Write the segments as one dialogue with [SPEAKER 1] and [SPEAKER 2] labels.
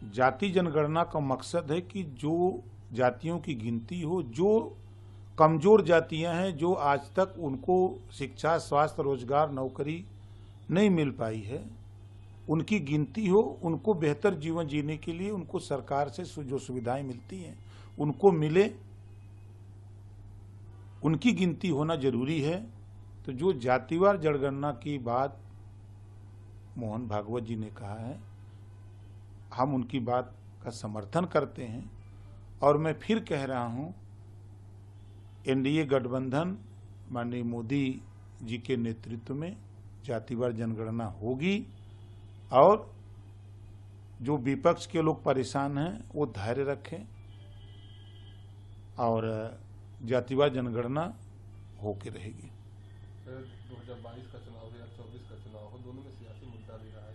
[SPEAKER 1] जाति जनगणना का मकसद है कि जो जातियों की गिनती हो, जो कमजोर जातियां हैं, जो आज तक उनको शिक्षा, स्वास्थ्य, रोजगार, नौकरी नहीं मिल पाई है, उनकी गिनती हो, उनको बेहतर जीवन जीने के लिए उनको सरकार से जो सुविधाएं मिलती हैं उनको मिले, उनकी गिनती होना जरूरी है। तो जो जातिवार जनगणना की बात मोहन भागवत जी ने कहा है, हम उनकी बात का समर्थन करते हैं। और मैं फिर कह रहा हूं, एनडीए गठबंधन माननीय मोदी जी के नेतृत्व में जातिवार जनगणना होगी और जो विपक्ष के लोग परेशान हैं वो धैर्य रखें और जातिवार जनगणना होके रहेगी।
[SPEAKER 2] 2022 का चुनाव हो या 24 का चुनाव हो, दोनों में सियासी मुद्दा भी रहा है।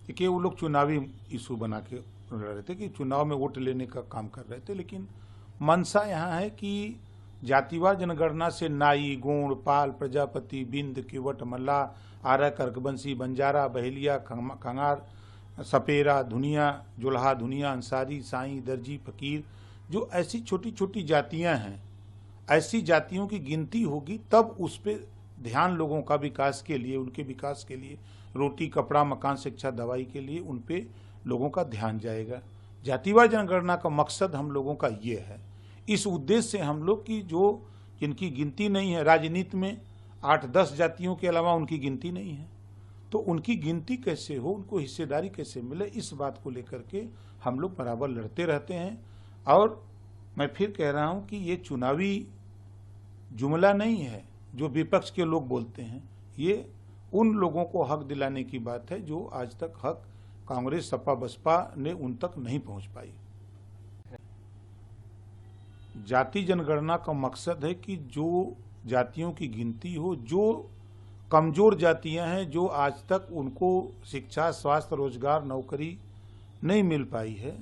[SPEAKER 1] देखिए, वो लोग चुनावी इशू बना के लड़ रहे थे कि चुनाव में वोट लेने का काम कर रहे थे, लेकिन मंशा यहाँ है कि जातिवार जनगणना से नाई, गोंड, पाल, प्रजापति, बिंद, केवट, मल्ला, आर्य, कर्कवंशी, बंजारा, बहेलिया, खंगार, सपेरा, धुनिया, जुल्हा, धुनिया, अंसारी, साई, दर्जी, फकीर, जो ऐसी छोटी छोटी जातियां हैं, ऐसी जातियों की गिनती होगी तब उस पर ध्यान लोगों का विकास के लिए, उनके विकास के लिए, रोटी, कपड़ा, मकान, शिक्षा, दवाई के लिए उन पे लोगों का ध्यान जाएगा। जातिवार जनगणना का मकसद हम लोगों का ये है। इस उद्देश्य से हम लोग की जो जिनकी गिनती नहीं है, राजनीति में 8-10 जातियों के अलावा उनकी गिनती नहीं है, तो उनकी गिनती कैसे हो, उनको हिस्सेदारी कैसे मिले, इस बात को लेकर के हम लोग बराबर लड़ते रहते हैं। और मैं फिर कह रहा हूं कि ये चुनावी जुमला नहीं है जो विपक्ष के लोग बोलते हैं, ये उन लोगों को हक दिलाने की बात है जो आज तक हक कांग्रेस, सपा, बसपा ने उन तक नहीं पहुंच पाई। जाति जनगणना का मकसद है कि जो जातियों की गिनती हो, जो कमजोर जातियां हैं, जो आज तक उनको शिक्षा, स्वास्थ्य, रोजगार, नौकरी नहीं मिल पाई है,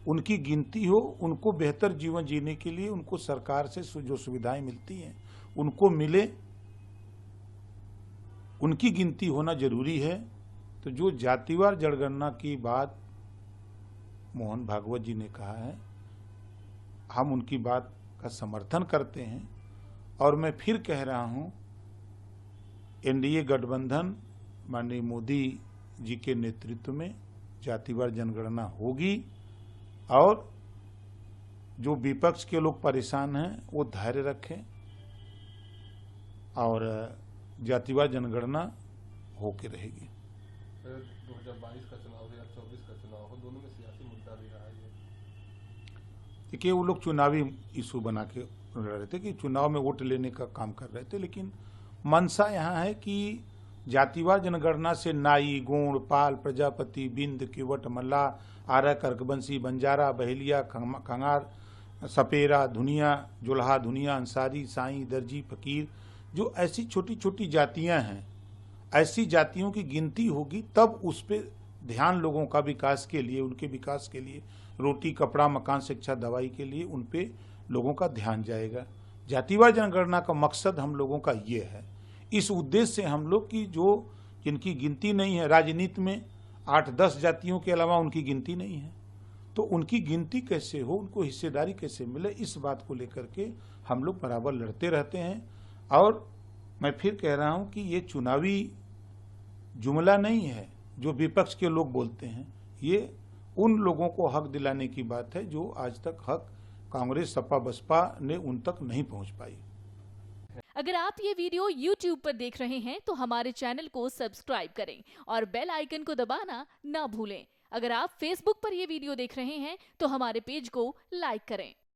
[SPEAKER 1] उनकी गिनती हो, उनको बेहतर जीवन जीने के लिए उनको सरकार से जो सुविधाएं मिलती हैं उनको मिले, उनकी गिनती होना जरूरी है। तो जो जातिवार जनगणना की बात मोहन भागवत जी ने कहा है, हम उनकी बात का समर्थन करते हैं। और मैं फिर कह रहा हूं, एनडीए गठबंधन माननीय मोदी जी के नेतृत्व में जातिवार जनगणना होगी और जो विपक्ष के लोग परेशान हैं वो धैर्य रखें और जातिवार जनगणना होके रहेगी।
[SPEAKER 2] 2022 का चुनाव हो या 24 का चुनाव हो, दोनों में सियासी मुद्दा भी रहा है।
[SPEAKER 1] देखिए, वो लोग चुनावी इशू बना के लड़ रहे थे कि चुनाव में वोट लेने का काम कर रहे थे, लेकिन मंशा यहाँ है कि जातिवार जनगणना से नाई, गोंड, पाल, प्रजापति, बिंद, केवट, मल्ला, आर्य, कर्कवंशी, बंजारा, बहेलिया, खंगार, सपेरा, धुनिया, जुल्हा, धुनिया, अंसारी, साई, दर्जी, फकीर, जो ऐसी छोटी छोटी जातियां हैं, ऐसी जातियों की गिनती होगी तब उस पर ध्यान लोगों का विकास के लिए, उनके विकास के लिए, रोटी, कपड़ा, मकान, शिक्षा, दवाई के लिए उन पे लोगों का ध्यान जाएगा। जातिवार जनगणना का मकसद हम लोगों का ये है। इस उद्देश्य से हम लोग की जो जिनकी गिनती नहीं है, राजनीति में 8-10 जातियों के अलावा उनकी गिनती नहीं है, तो उनकी गिनती कैसे हो, उनको हिस्सेदारी कैसे मिले, इस बात को लेकर के हम लोग बराबर लड़ते रहते हैं। और मैं फिर कह रहा हूं कि ये चुनावी जुमला नहीं है जो विपक्ष के लोग बोलते हैं, ये उन लोगों को हक दिलाने की बात है जो आज तक हक कांग्रेस, सपा, बसपा ने उन तक नहीं पहुंच पाई।
[SPEAKER 3] अगर आप ये वीडियो YouTube पर देख रहे हैं तो हमारे चैनल को सब्सक्राइब करें और बेल आइकन को दबाना ना भूलें। अगर आप Facebook पर ये वीडियो देख रहे हैं तो हमारे पेज को लाइक करें।